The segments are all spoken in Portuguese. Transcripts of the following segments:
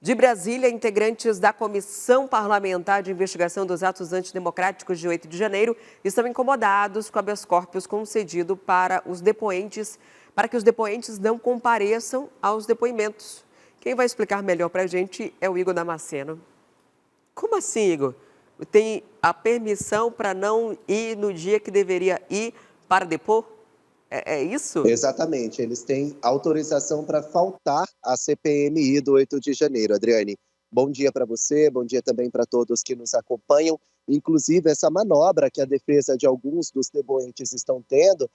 De Brasília, integrantes da Comissão Parlamentar de Investigação dos Atos Antidemocráticos de 8 de janeiro estão incomodados com o habeas corpus concedido para que os depoentes não compareçam aos depoimentos. Quem vai explicar melhor para a gente é o Igor Damasceno. Como assim, Igor? Tem a permissão para não ir no dia que deveria ir para depor? É isso? Exatamente, eles têm autorização para faltar à CPMI do 8 de janeiro. Adriane, bom dia para você, bom dia também para todos que nos acompanham. Inclusive, essa manobra que a defesa de alguns dos depoentes estão tendo,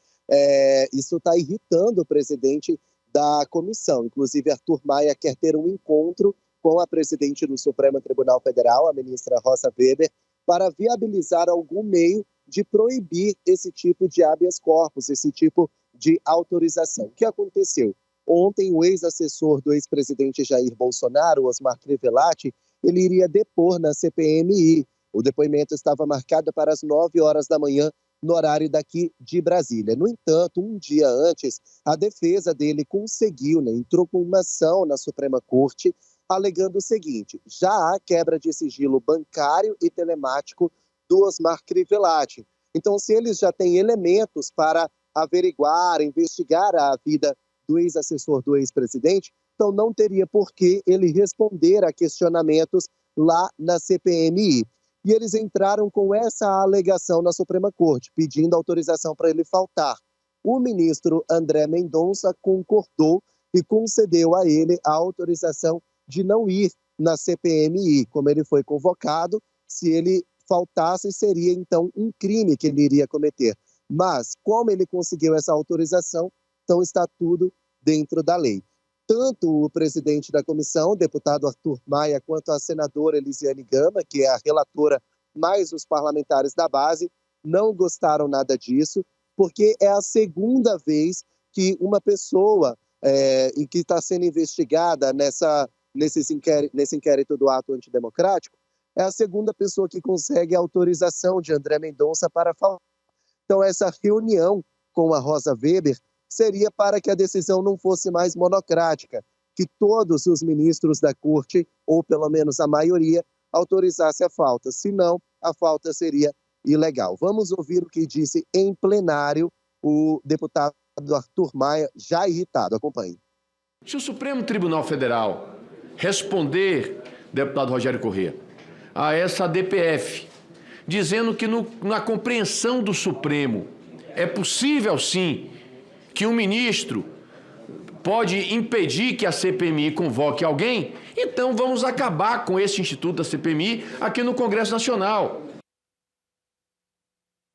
isso está irritando o presidente da comissão. Inclusive, Arthur Maia quer ter um encontro com a presidente do Supremo Tribunal Federal, a ministra Rosa Weber, para viabilizar algum meio de proibir esse tipo de habeas corpus, esse tipo de autorização. O que aconteceu? Ontem, o ex-assessor do ex-presidente Jair Bolsonaro, Osmar Crivellati, ele iria depor na CPMI. O depoimento estava marcado para as 9 horas da manhã, no horário daqui de Brasília. No entanto, um dia antes, a defesa dele conseguiu, entrou com uma ação na Suprema Corte, alegando o seguinte: já há quebra de sigilo bancário e telemático do Osmar Crivellati. Então, se eles já têm elementos para averiguar, investigar a vida do ex-assessor do ex-presidente, então não teria por que ele responder a questionamentos lá na CPMI. E eles entraram com essa alegação na Suprema Corte, pedindo autorização para ele faltar. O ministro André Mendonça concordou e concedeu a ele a autorização de não ir na CPMI. Como ele foi convocado, se ele faltasse, seria então um crime que ele iria cometer. Mas, como ele conseguiu essa autorização, então está tudo dentro da lei. Tanto o presidente da comissão, o deputado Arthur Maia, quanto a senadora Elisiane Gama, que é a relatora, mais os parlamentares da base, não gostaram nada disso, porque é a segunda vez que uma pessoa que está sendo investigada nesse inquérito do ato antidemocrático, é a segunda pessoa que consegue a autorização de André Mendonça para falar. Então, essa reunião com a Rosa Weber seria para que a decisão não fosse mais monocrática, que todos os ministros da corte, ou pelo menos a maioria, autorizasse a falta. Senão, a falta seria ilegal. Vamos ouvir o que disse em plenário o deputado Arthur Maia, já irritado. Acompanhe. Se o Supremo Tribunal Federal responder, deputado Rogério Corrêa, a essa DPF, dizendo que na compreensão do Supremo é possível, sim, que um ministro pode impedir que a CPMI convoque alguém, então vamos acabar com esse instituto da CPMI aqui no Congresso Nacional.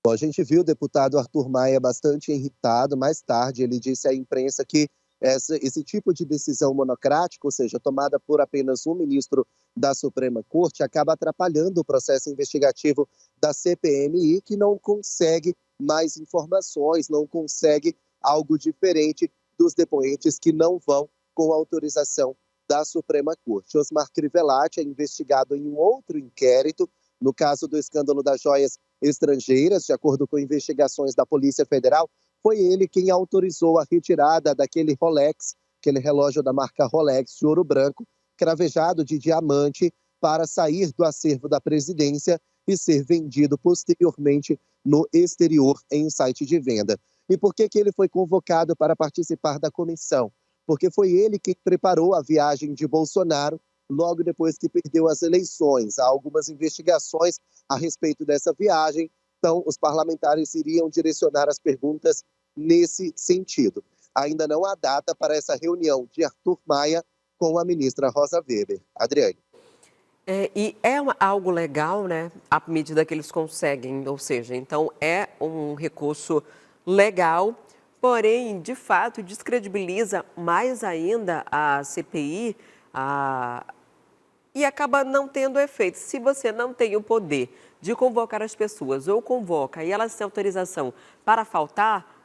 A gente viu o deputado Arthur Maia bastante irritado. Mais tarde, ele disse à imprensa que esse tipo de decisão monocrática, ou seja, tomada por apenas um ministro da Suprema Corte, acaba atrapalhando o processo investigativo da CPMI, que não consegue mais informações, não consegue algo diferente dos depoentes que não vão com autorização da Suprema Corte. Osmar Crivellati é investigado em um outro inquérito, no caso do escândalo das joias estrangeiras. De acordo com investigações da Polícia Federal, foi ele quem autorizou a retirada daquele Rolex, aquele relógio da marca Rolex de ouro branco, cravejado de diamante, para sair do acervo da presidência e ser vendido posteriormente no exterior em um site de venda. E por que ele foi convocado para participar da comissão? Porque foi ele que preparou a viagem de Bolsonaro logo depois que perdeu as eleições. Há algumas investigações a respeito dessa viagem, então os parlamentares iriam direcionar as perguntas nesse sentido. Ainda não há data para essa reunião de Arthur Maia com a ministra Rosa Weber. Adriane. E é algo legal, né, à medida que eles conseguem, ou seja, então é um recurso legal, porém, de fato, descredibiliza mais ainda a CPI e acaba não tendo efeito. Se você não tem o poder de convocar as pessoas ou convoca e elas têm autorização para faltar,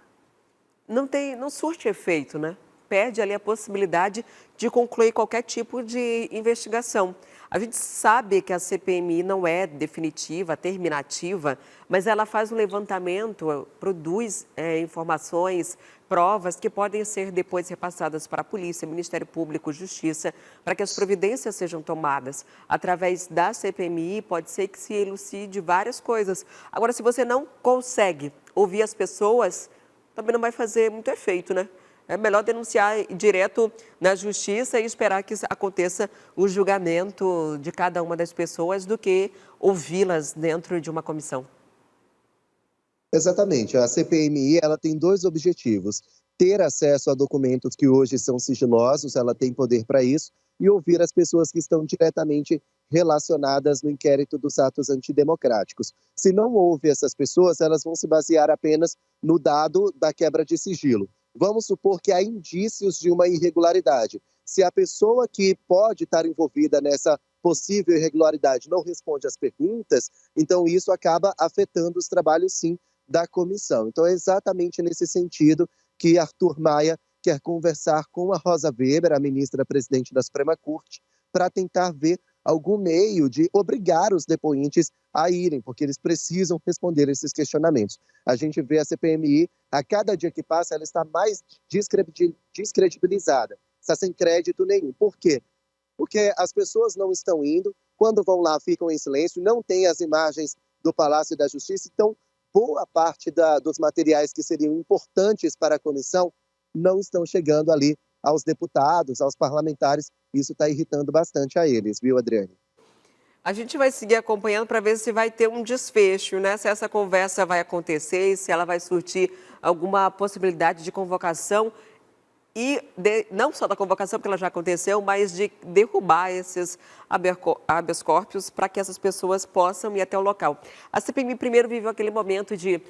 não surte efeito, né? Perde ali a possibilidade de concluir qualquer tipo de investigação. A gente sabe que a CPMI não é definitiva, terminativa, mas ela faz um levantamento, produz informações, provas que podem ser depois repassadas para a polícia, Ministério Público, Justiça, para que as providências sejam tomadas. Através da CPMI, pode ser que se elucide várias coisas. Agora, se você não consegue ouvir as pessoas, também não vai fazer muito efeito, né? É melhor denunciar direto na Justiça e esperar que aconteça o julgamento de cada uma das pessoas do que ouvi-las dentro de uma comissão. Exatamente. A CPMI ela tem dois objetivos: ter acesso a documentos que hoje são sigilosos, ela tem poder para isso, e ouvir as pessoas que estão diretamente relacionadas no inquérito dos atos antidemocráticos. Se não ouve essas pessoas, elas vão se basear apenas no dado da quebra de sigilo. Vamos supor que há indícios de uma irregularidade. Se a pessoa que pode estar envolvida nessa possível irregularidade não responde às perguntas, então isso acaba afetando os trabalhos, sim, da comissão. Então é exatamente nesse sentido que Arthur Maia quer conversar com a Rosa Weber, a ministra-presidente da Suprema Corte, para tentar ver algum meio de obrigar os depoentes a irem, porque eles precisam responder esses questionamentos. A gente vê a CPMI, a cada dia que passa, ela está mais descredibilizada, está sem crédito nenhum. Por quê? Porque as pessoas não estão indo, quando vão lá ficam em silêncio, não tem as imagens do Palácio da Justiça, então boa parte dos materiais que seriam importantes para a comissão não estão chegando ali aos deputados, aos parlamentares. Isso está irritando bastante a eles, viu, Adriane? A gente vai seguir acompanhando para ver se vai ter um desfecho, né? Se essa conversa vai acontecer, se ela vai surtir alguma possibilidade de convocação e não só da convocação, porque ela já aconteceu, mas de derrubar esses habeas corpus para que essas pessoas possam ir até o local. A CPMI primeiro viveu aquele momento de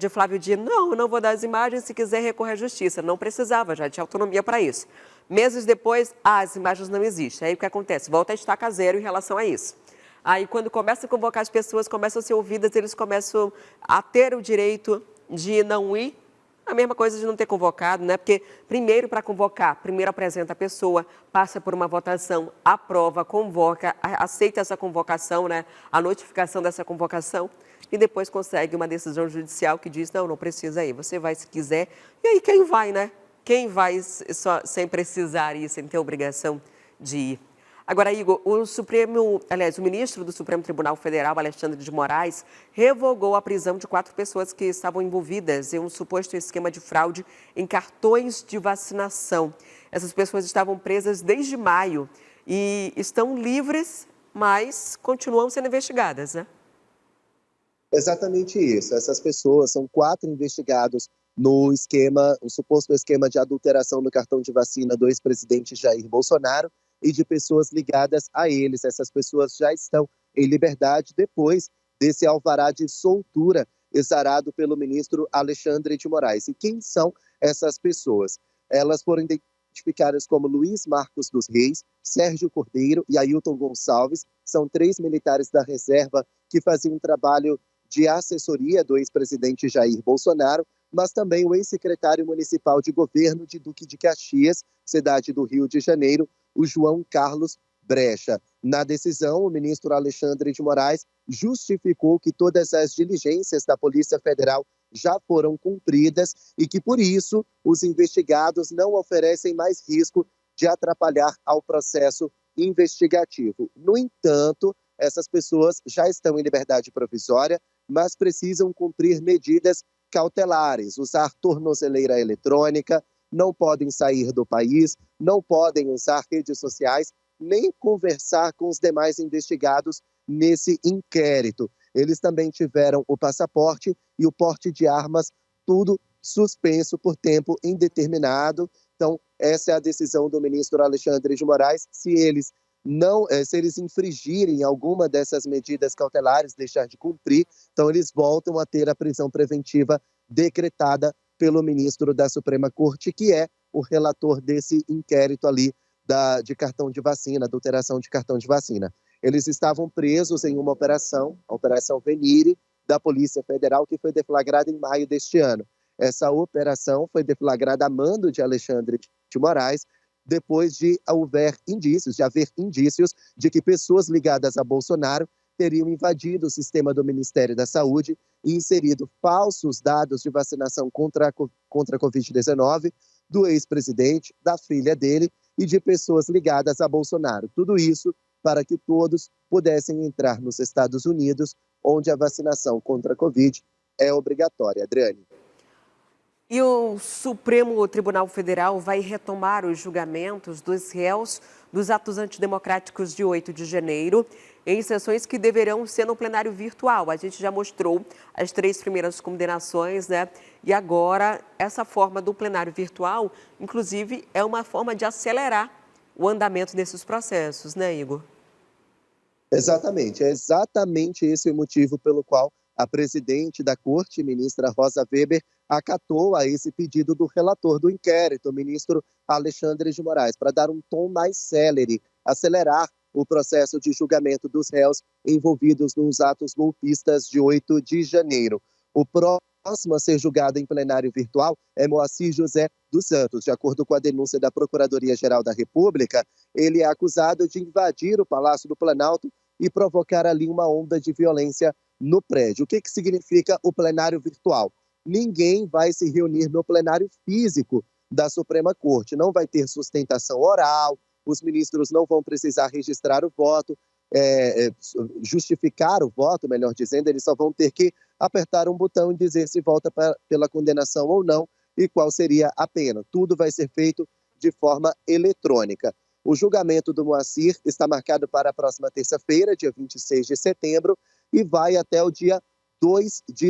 Flávio Dino, não, eu não vou dar as imagens, se quiser recorrer à justiça. Não precisava, já tinha autonomia para isso. Meses depois, as imagens não existem. Aí o que acontece? Volta a estaca zero em relação a isso. Aí quando começa a convocar as pessoas, começam a ser ouvidas, eles começam a ter o direito de não ir. A mesma coisa de não ter convocado, né? Porque primeiro para convocar, primeiro apresenta a pessoa, passa por uma votação, aprova, convoca, aceita essa convocação, né? A notificação dessa convocação e depois consegue uma decisão judicial que diz, não não precisa ir, você vai se quiser. E aí quem vai, né? Quem vai só, sem precisar ir, sem ter obrigação de ir? Agora, Igor, o ministro do Supremo Tribunal Federal, Alexandre de Moraes, revogou a prisão de 4 pessoas que estavam envolvidas em um suposto esquema de fraude em cartões de vacinação. Essas pessoas estavam presas desde maio e estão livres, mas continuam sendo investigadas, né? Exatamente isso. Essas pessoas são 4 investigados no suposto esquema de adulteração no cartão de vacina do ex-presidente Jair Bolsonaro e de pessoas ligadas a eles. Essas pessoas já estão em liberdade depois desse alvará de soltura exarado pelo ministro Alexandre de Moraes. E quem são essas pessoas? Elas foram identificadas como Luiz Marcos dos Reis, Sérgio Cordeiro e Ailton Gonçalves. São 3 militares da reserva que faziam um trabalho de assessoria do ex-presidente Jair Bolsonaro, mas também o ex-secretário municipal de governo de Duque de Caxias, cidade do Rio de Janeiro, o João Carlos Brecha. Na decisão, o ministro Alexandre de Moraes justificou que todas as diligências da Polícia Federal já foram cumpridas e que, por isso, os investigados não oferecem mais risco de atrapalhar ao processo investigativo. No entanto, essas pessoas já estão em liberdade provisória, mas precisam cumprir medidas cautelares, usar tornozeleira eletrônica, não podem sair do país, não podem usar redes sociais, nem conversar com os demais investigados nesse inquérito. Eles também tiveram o passaporte e o porte de armas, tudo suspenso por tempo indeterminado. Então, essa é a decisão do ministro Alexandre de Moraes. Se eles infringirem alguma dessas medidas cautelares, deixar de cumprir, então eles voltam a ter a prisão preventiva decretada pelo ministro da Suprema Corte, que é o relator desse inquérito ali de cartão de vacina, adulteração de cartão de vacina. Eles estavam presos em uma operação, a Operação Venire, da Polícia Federal, que foi deflagrada em maio deste ano. Essa operação foi deflagrada a mando de Alexandre de Moraes, depois de haver indícios de que pessoas ligadas a Bolsonaro teriam invadido o sistema do Ministério da Saúde e inserido falsos dados de vacinação contra a Covid-19 do ex-presidente, da filha dele e de pessoas ligadas a Bolsonaro. Tudo isso para que todos pudessem entrar nos Estados Unidos, onde a vacinação contra a Covid é obrigatória. Adriane. E o Supremo Tribunal Federal vai retomar os julgamentos dos réus dos atos antidemocráticos de 8 de janeiro, em sessões que deverão ser no plenário virtual. A gente já mostrou as 3 primeiras condenações, né? E agora, essa forma do plenário virtual, inclusive, é uma forma de acelerar o andamento desses processos, né, Igor? Exatamente, é exatamente esse o motivo pelo qual a presidente da Corte, ministra Rosa Weber, acatou a esse pedido do relator do inquérito, o ministro Alexandre de Moraes, para dar um tom mais célere, acelerar o processo de julgamento dos réus envolvidos nos atos golpistas de 8 de janeiro. O próximo a ser julgado em plenário virtual é Moacir José dos Santos. De acordo com a denúncia da Procuradoria-Geral da República, ele é acusado de invadir o Palácio do Planalto e provocar ali uma onda de violência no prédio. O que significa o plenário virtual? Ninguém vai se reunir no plenário físico da Suprema Corte. Não vai ter sustentação oral, os ministros não vão precisar registrar o voto, justificar o voto, melhor dizendo, eles só vão ter que apertar um botão e dizer se vota pela condenação ou não e qual seria a pena. Tudo vai ser feito de forma eletrônica. O julgamento do Moacir está marcado para a próxima terça-feira, dia 26 de setembro, e vai até o dia 2 de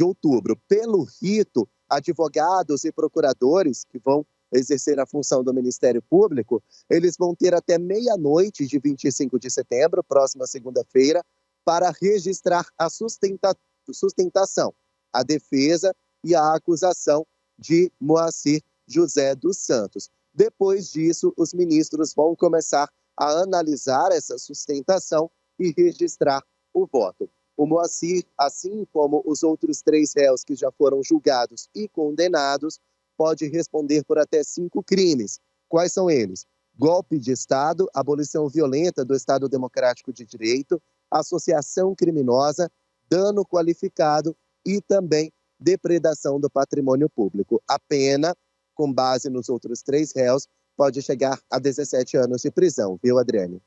outubro. Pelo rito, advogados e procuradores que vão exercer a função do Ministério Público, eles vão ter até meia-noite de 25 de setembro, próxima segunda-feira, para registrar a sustentação, a defesa e a acusação de Moacir José dos Santos. Depois disso, os ministros vão começar a analisar essa sustentação e registrar o voto. O Moacir, assim como os outros 3 réus que já foram julgados e condenados, pode responder por até 5 crimes. Quais são eles? Golpe de Estado, abolição violenta do Estado Democrático de Direito, associação criminosa, dano qualificado e também depredação do patrimônio público. A pena, com base nos outros 3 réus, pode chegar a 17 anos de prisão, viu, Adriane?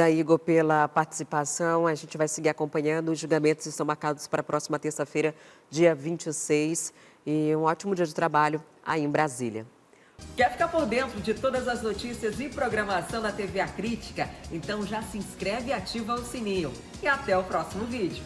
Igor, pela participação. A gente vai seguir acompanhando. Os julgamentos estão marcados para a próxima terça-feira, dia 26. E um ótimo dia de trabalho aí em Brasília. Quer ficar por dentro de todas as notícias e programação da TV A Crítica? Então já se inscreve e ativa o sininho. E até o próximo vídeo.